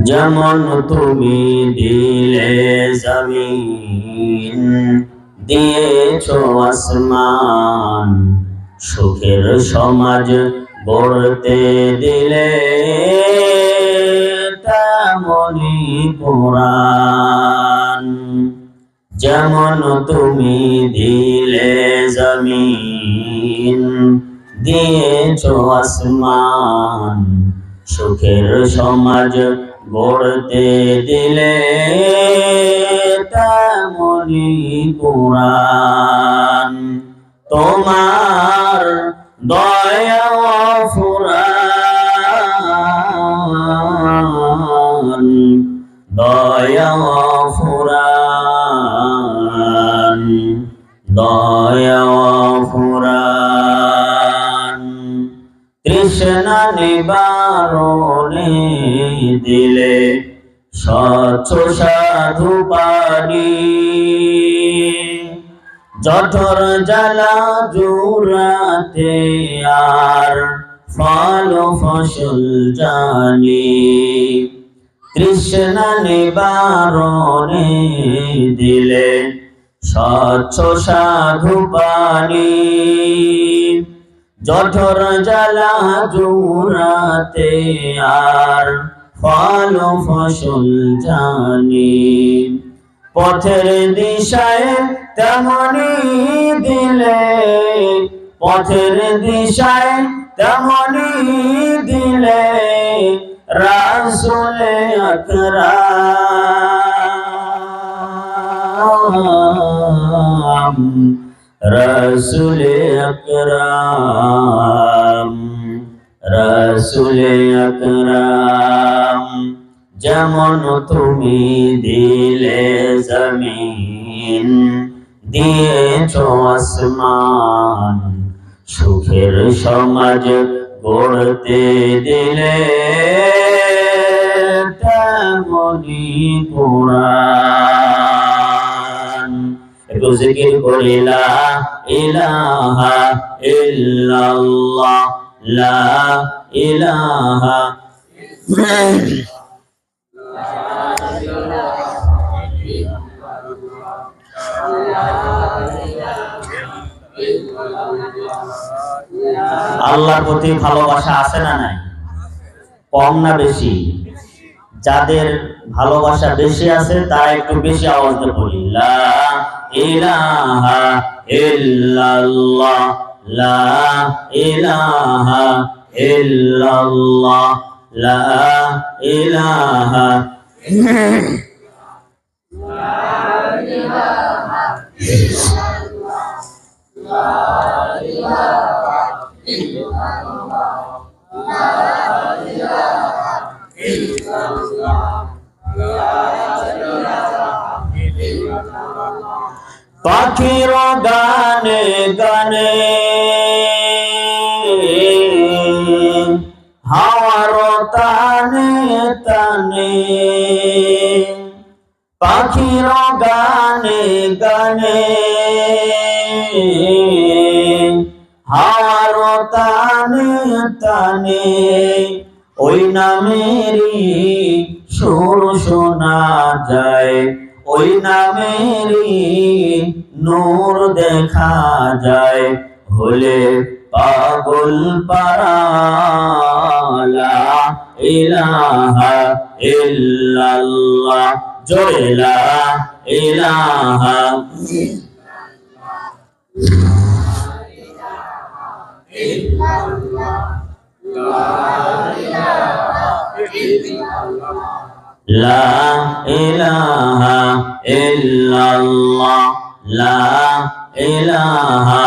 যেমন তুমি দিলে জমিন, দিয়েছো আসমান, সুখের সমাজ গড়তে দিলে তেমনি কোরআন। যেমন তুমি দিলে জমিন, দিয়েছো আসমান, সুখের সমাজ গড়তে দিলে তেমনি কোরআন। তোমার দয়া ফুরান, দয়া ফুরান, দয়া ফুরান। তৃষ্ণা নিবারণে দিলে স্বচ্ছ সাধু পানি, জঠর জ্বালা জুড়াতে আর ফল ফসল জানি। তৃষ্ণা নিবারণে দিলে স্বচ্ছ সাধু পানি, জঠর জ্বালা জুড়াতে আর ফল ফসল জানি। পথের দিশায় তেমনি দিলে, পথের দিশায় তেমনি দিলে রাসূলে আকরাম, রাসূলে আকরাম, রাসূলে আকরাম। যেমন তুমি দিলে জমিন, দিয়েছো আসমান, সুখের সমাজ গড়তে দিলে তেমনি কোরআন। একটু জিকির করি লা ইলাহা ইল্লাল্লাহ, লা ইলাহা আল্লাহর প্রতি ভালোবাসা আছে না নাই? কম না বেশি? যাদের ভালোবাসা বেশি আছে তারা একটু বেশি আওয়াজে বলি লা ইলাহা ইল্লাল্লাহ, লা ইলাহা ইল্লাল্লাহ, লা ইলাহা পাখির গানে গানে, হাওয়ার তানে তানে, পাখির গানে গানে, হাওয়ার তানে তানে, ওই নামেরই সুর শোনা যায়, ওই নামেরই নূর দেখা যায়, হলে পাগল পারা। লা ইলাহা ইল্লাল্লাহ, জোরে লা ইলাহা ইল্লাল্লাহ, লা ইলাহা ইল্লাল্লাহ, লা ইলাহা।